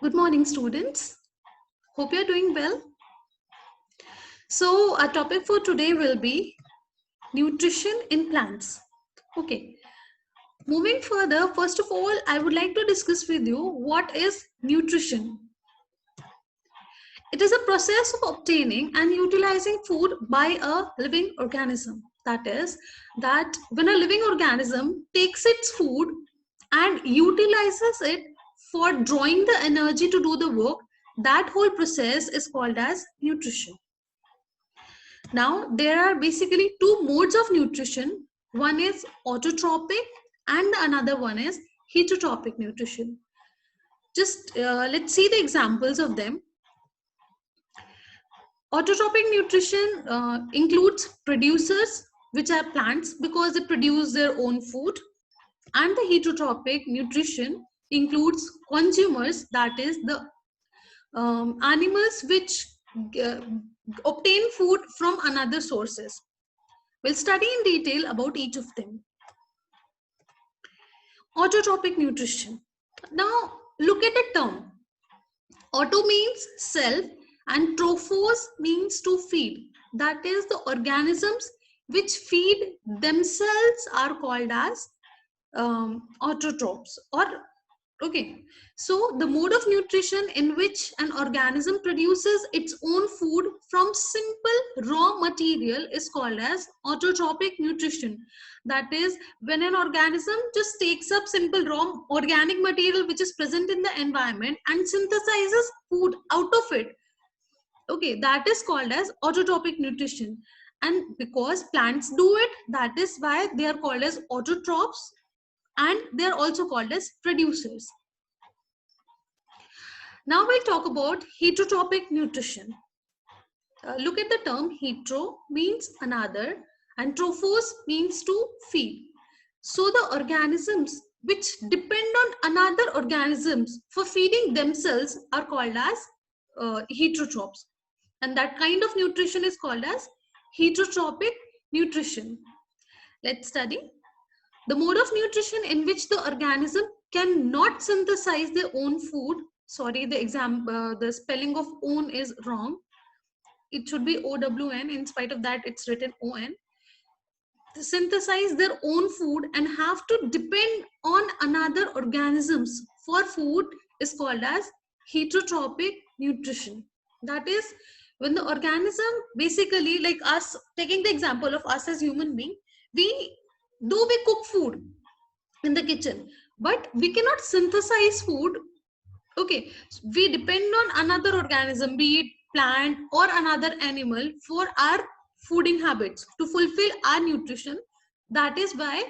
Good morning, students. Hope you're doing well. So, our topic for today will be nutrition in plants. Okay, moving further, first of all, I would like to discuss with you what is nutrition. It is a process of obtaining and utilizing food by a living organism. That is, that when a living organism takes its food and utilizes it for drawing the energy to do the work, that whole process is called as nutrition. Now, there are basically two modes of nutrition. One is autotrophic and another one is heterotrophic nutrition. Just let's see the examples of them. Autotrophic nutrition includes producers, which are plants because they produce their own food, and the heterotrophic nutrition includes consumers, that is the animals which uh, obtain food from another sources. We'll study in detail about each of them. Autotrophic nutrition. Now look at the term. Auto means self and trophos means to feed. That is, the organisms which feed themselves are called as autotrophs. Or okay, so the mode of nutrition in which an organism produces its own food from simple raw material is called as autotrophic nutrition. That is, when an organism just takes up simple raw organic material which is present in the environment and synthesizes food out of it. Okay, that is called as autotrophic nutrition. And because plants do it, that is why they are called as autotrophs, and they are also called as producers. Now we'll talk about heterotrophic nutrition. Look at the term. Hetero means another and trophos means to feed. So the organisms which depend on another organisms for feeding themselves are called as heterotrophs, and that kind of nutrition is called as heterotrophic nutrition. Let's study the mode of nutrition in which the organism cannot synthesize their own food. Sorry, the spelling of own is wrong. It should be OWN. In spite of that, it's written ON. To synthesize their own food and have to depend on another organisms for food is called as heterotrophic nutrition. That is, when the organism, basically like us, taking the example of us as human being, we cook food in the kitchen, but we cannot synthesize food. Okay, we depend on another organism, be it plant or another animal, for our fooding habits to fulfill our nutrition. That is why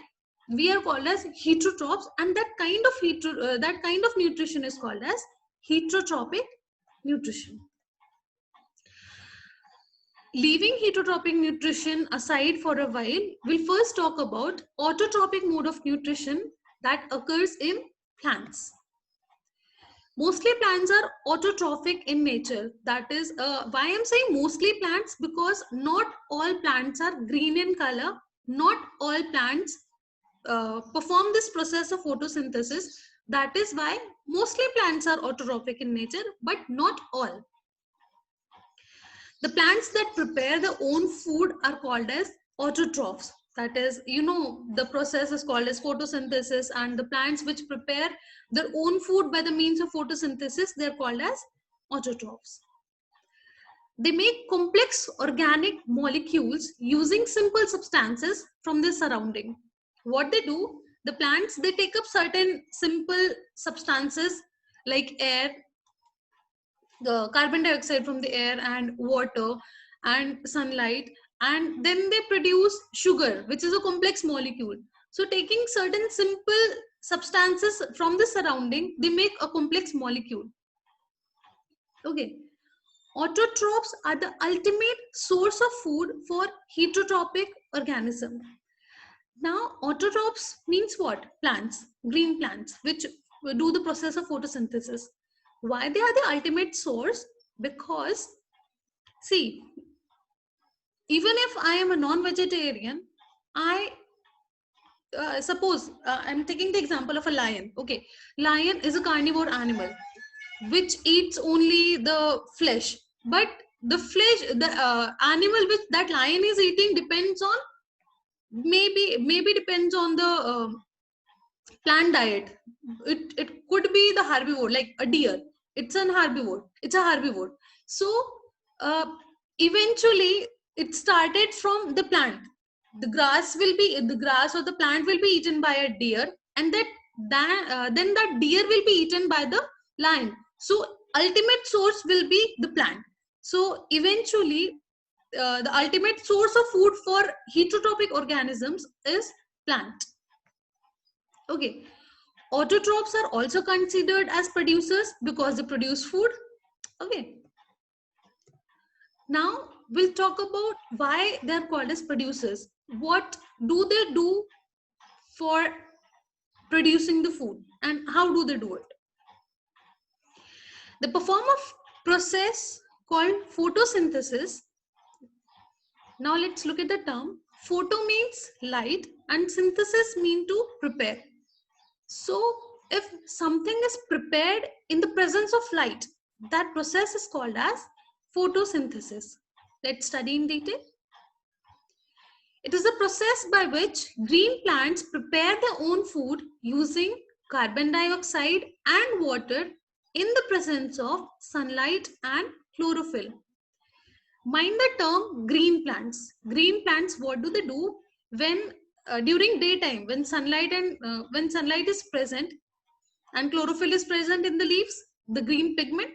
we are called as heterotrophs, and that kind of nutrition is called as heterotrophic nutrition. Leaving heterotrophic nutrition aside for a while, we'll first talk about autotrophic mode of nutrition that occurs in plants. Mostly plants are autotrophic in nature. That is why I'm saying mostly plants, because not all plants are green in color. Not all plants perform this process of photosynthesis. That is why mostly plants are autotrophic in nature, but not all. The plants that prepare their own food are called as autotrophs. That is, the process is called as photosynthesis, and the plants which prepare their own food by the means of photosynthesis, they're called as autotrophs. They make complex organic molecules using simple substances from their surrounding. What they do, the plants, they take up certain simple substances like air, the carbon dioxide from the air and water and sunlight, and then they produce sugar, which is a complex molecule. So taking certain simple substances from the surrounding, they make a complex molecule. Okay, autotrophs are the ultimate source of food for heterotrophic organism. Now autotrophs means what? Plants, green plants, which do the process of photosynthesis. Why they are the ultimate source? Because see, even if I am a non-vegetarian, I suppose I'm taking the example of a lion. Okay, lion is a carnivore animal. which eats only the flesh. But the flesh, the animal which that lion is eating depends on, maybe depends on the plant diet. It could be the herbivore, like a deer. It's an herbivore. It's a herbivore. So uh, eventually it started from the plant. The grass or the plant will be eaten by a deer, and then that deer will be eaten by the lion. So ultimate source will be the plant. So eventually the ultimate source of food for heterotrophic organisms is plant. Okay. Autotrophs are also considered as producers because they produce food. Okay. Now we'll talk about why they're called as producers. What do they do for producing the food and how do they do it? They perform a process called photosynthesis. Now let's look at the term. Photo means light and synthesis mean to prepare. So if something is prepared in the presence of light, that process is called as photosynthesis. Let's study in detail. It is a process by which green plants prepare their own food using carbon dioxide and water in the presence of sunlight and chlorophyll. Mind the term green plants. Green plants, what do they do when during daytime, when sunlight is present and chlorophyll is present in the leaves, the green pigment.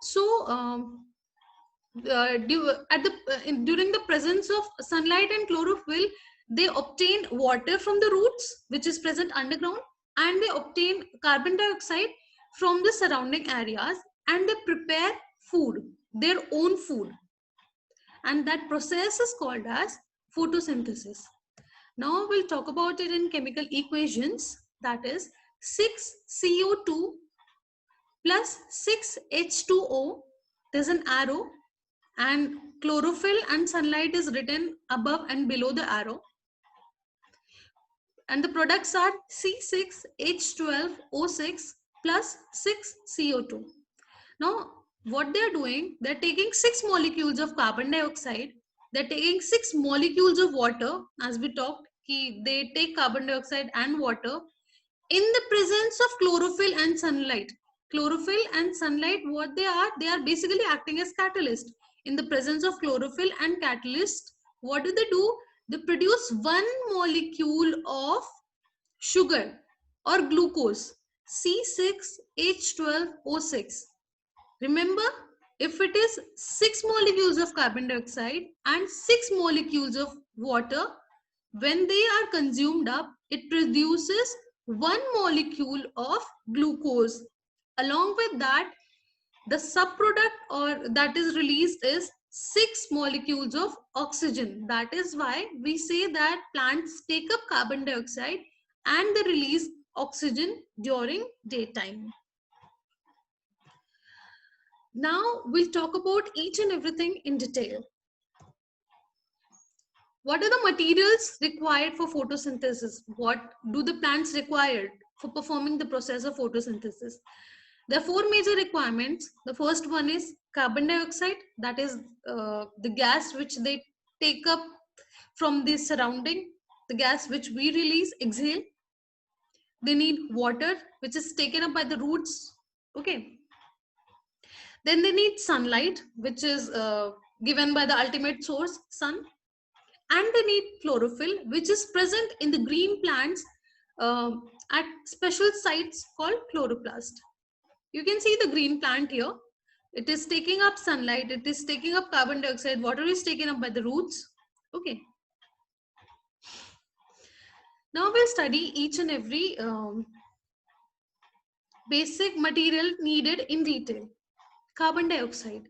So during the presence of sunlight and chlorophyll, they obtain water from the roots, which is present underground, and they obtain carbon dioxide from the surrounding areas, and they prepare food, their own food, and that process is called as photosynthesis. Now we'll talk about it in chemical equations. That is 6CO2 plus 6H2O. There's an arrow, and chlorophyll and sunlight is written above and below the arrow. And the products are C6H12O6 plus 6CO2. Now, what they're doing, they're taking 6 molecules of carbon dioxide, they're taking 6 molecules of water, as we talked, they take carbon dioxide and water in the presence of chlorophyll and sunlight. Chlorophyll and sunlight, what they are basically acting as catalyst. In the presence of chlorophyll and catalyst, what do? They produce one molecule of sugar or glucose, C6H12O6. Remember, if it is 6 molecules of carbon dioxide and 6 molecules of water, when they are consumed up, it produces one molecule of glucose. Along with that, the subproduct or that is released is 6 molecules of oxygen. That is why we say that plants take up carbon dioxide and they release oxygen during daytime. Now we'll talk about each and everything in detail. What are the materials required for photosynthesis? What do the plants require for performing the process of photosynthesis? There are 4 major requirements. The first one is carbon dioxide, that is the gas which they take up from the surrounding, the gas which we release, exhale. They need water, which is taken up by the roots. Okay. Then they need sunlight, which is given by the ultimate source, sun. And they need chlorophyll, which is present in the green plants at special sites called chloroplast. You can see the green plant here. It is taking up sunlight, it is taking up carbon dioxide, water is taken up by the roots. Okay. Now we'll study each and every basic material needed in detail. Carbon dioxide.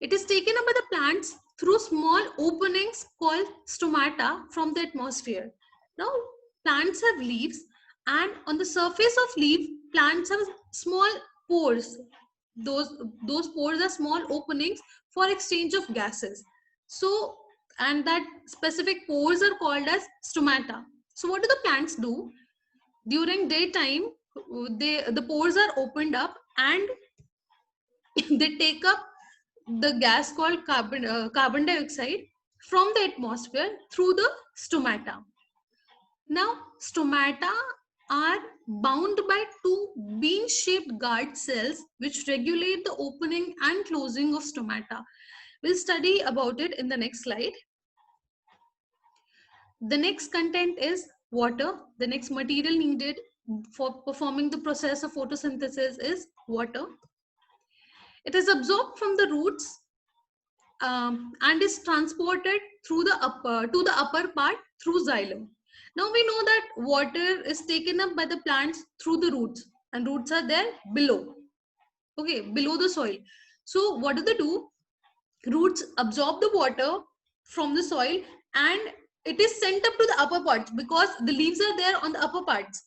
It is taken up by the plants through small openings called stomata from the atmosphere. Now, plants have leaves, and on the surface of leaf, plants have small pores. Those pores are small openings for exchange of gases. So, and that specific pores are called as stomata. So, what do the plants do? During daytime, the pores are opened up and they take up the gas called carbon dioxide from the atmosphere through the stomata. Now, stomata are bound by two bean-shaped guard cells which regulate the opening and closing of stomata. We'll study about it in the next slide. The next content is water. The next material needed for performing the process of photosynthesis is water. It is absorbed from the roots and is transported through the upper part through xylem. Now we know that water is taken up by the plants through the roots, and roots are there below, okay, below the soil. So what do they do? Roots absorb the water from the soil and it is sent up to the upper parts because the leaves are there on the upper parts,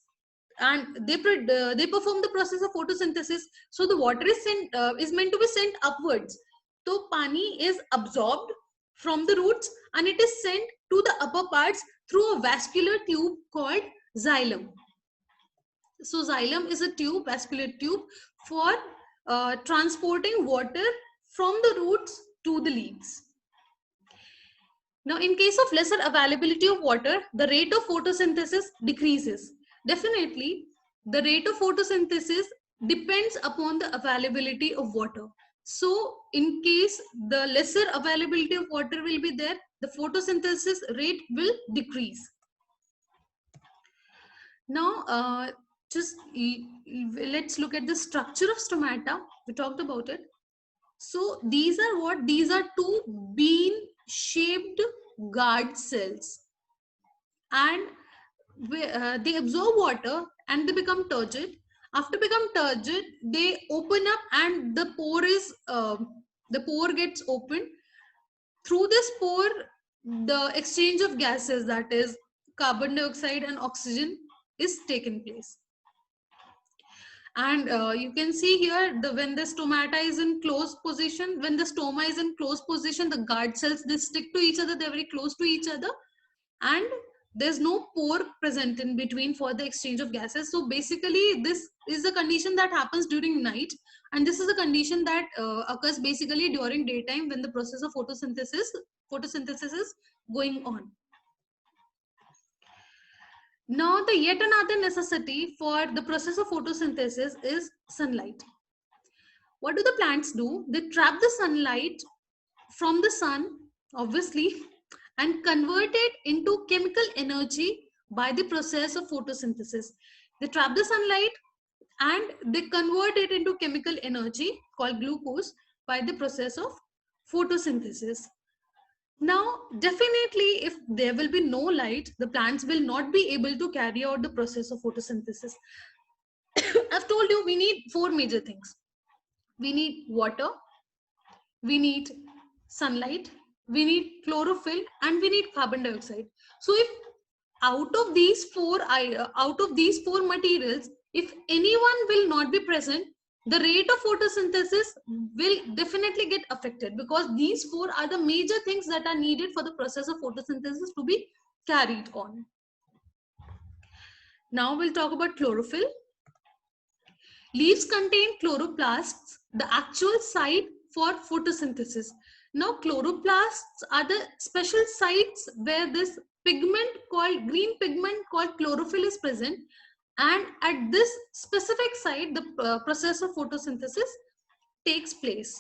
and they perform the process of photosynthesis. So the water is meant to be sent upwards. So pani is absorbed from the roots and it is sent to the upper parts through a vascular tube called xylem. So xylem is a tube, vascular tube for transporting water from the roots to the leaves. Now, in case of lesser availability of water, the rate of photosynthesis decreases. Definitely, the rate of photosynthesis depends upon the availability of water. So, in case the lesser availability of water will be there, the photosynthesis rate will decrease. Now, let's look at the structure of stomata. We talked about it. So these are what? These are two bean-shaped guard cells, and they absorb water and they become turgid. After become turgid, they open up and the pore gets opened. Through this pore, the exchange of gases, that is carbon dioxide and oxygen, is taken place. And you can see here when the stomata is in closed position, when the stoma is in closed position, the guard cells, they stick to each other, they're very close to each other, and there's no pore present in between for the exchange of gases. So basically this is the condition that happens during night, and this is a condition that occurs basically during daytime when the process of photosynthesis is going on. Now, the yet another necessity for the process of photosynthesis is sunlight. What do the plants do? They trap the sunlight from the sun, obviously, and convert it into chemical energy by the process of photosynthesis. They trap the sunlight and they convert it into chemical energy called glucose by the process of photosynthesis. Now, definitely, if there will be no light, the plants will not be able to carry out the process of photosynthesis. I've told you we need four major things. We need water, we need sunlight, we need chlorophyll, and we need carbon dioxide. So if out of these four materials, if anyone will not be present, the rate of photosynthesis will definitely get affected, because these four are the major things that are needed for the process of photosynthesis to be carried on. Now we'll talk about chlorophyll. Leaves contain chloroplasts, the actual site for photosynthesis. Now, chloroplasts are the special sites where this green pigment called chlorophyll is present, and at this specific site, the process of photosynthesis takes place.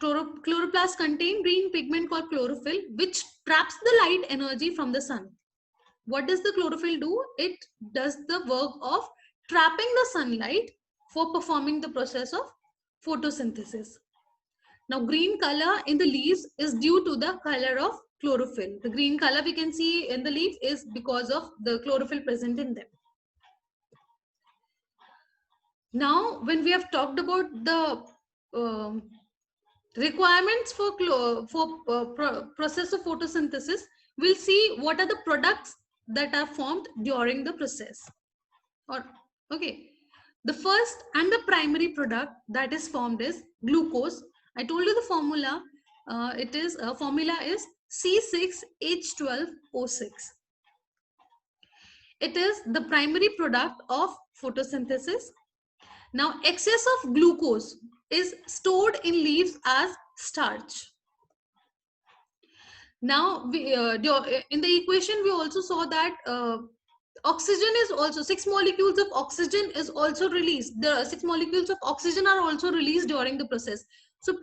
Chloroplasts contain green pigment called chlorophyll, which traps the light energy from the sun. What does the chlorophyll do? It does the work of trapping the sunlight for performing the process of photosynthesis. Now, green color in the leaves is due to the color of chlorophyll. The green color we can see in the leaves is because of the chlorophyll present in them. Now, when we have talked about the requirements for process of photosynthesis, we'll see what are the products that are formed during the process. Okay, the first and the primary product that is formed is glucose. I told you the formula. Formula is C6H12O6. It is the primary product of photosynthesis. Now, excess of glucose is stored in leaves as starch. Now, in the equation, we also saw that oxygen is also, 6 molecules of oxygen is also released. The 6 molecules of oxygen are also released during the process. So,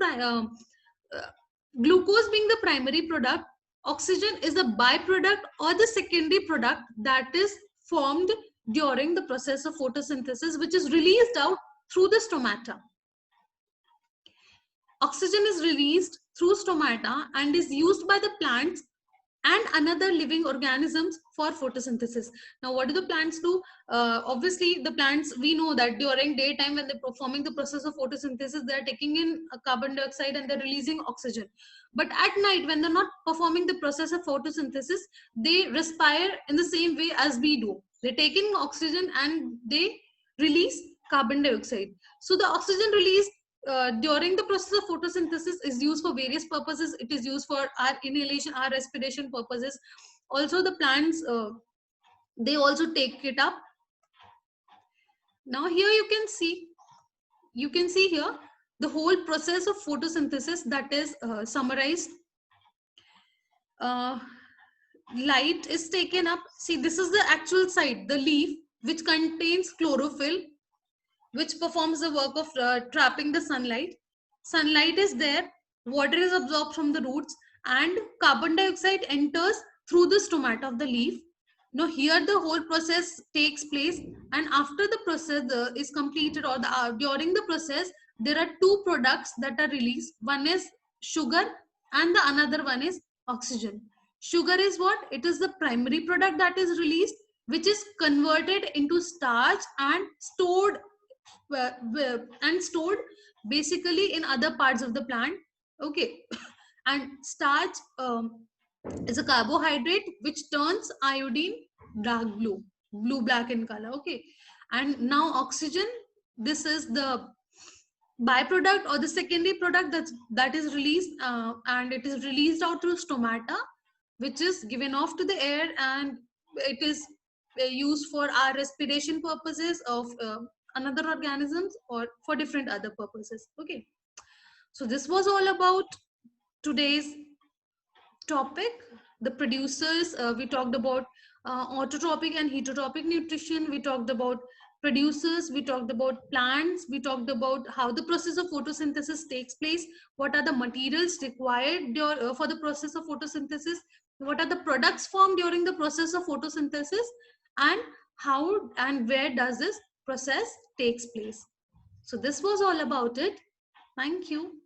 glucose being the primary product, oxygen is a byproduct or the secondary product that is formed during the process of photosynthesis, which is released out through the stomata. Oxygen is released through stomata and is used by the plants and another living organisms for photosynthesis. Now, what do the plants do? Obviously, the plants, we know that during daytime when they're performing the process of photosynthesis, they're taking in carbon dioxide and they're releasing oxygen. But at night, when they're not performing the process of photosynthesis, they respire in the same way as we do. They take in oxygen and they release carbon dioxide. So the oxygen released during the process of photosynthesis is used for various purposes. It is used for our inhalation, our respiration purposes. Also, the plants, they also take it up. Now here you can see here the whole process of photosynthesis that is summarized. Light is taken up. See, this is the actual site, the leaf, which contains chlorophyll, which performs the work of trapping the sunlight. Sunlight is there, water is absorbed from the roots, and carbon dioxide enters through the stomata of the leaf. Now here the whole process takes place, and after the process is completed, or during the process, there are two products that are released. One is sugar and the another one is oxygen. Sugar is what? It is the primary product that is released, which is converted into starch and stored basically in other parts of the plant. Okay. And starch is a carbohydrate which turns iodine dark blue black in color. Okay. And now oxygen, this is the byproduct or the secondary product that is released, and it is released out through stomata, which is given off to the air, and it is used for our respiration purposes of another organisms or for different other purposes. Okay, so this was all about today's topic. The producers, we talked about autotropic and heterotropic nutrition. We talked about producers, we talked about plants, we talked about how the process of photosynthesis takes place, what are the materials required for the process of photosynthesis, what are the products formed during the process of photosynthesis, and how and where does this process takes place. So this was all about it. Thank you.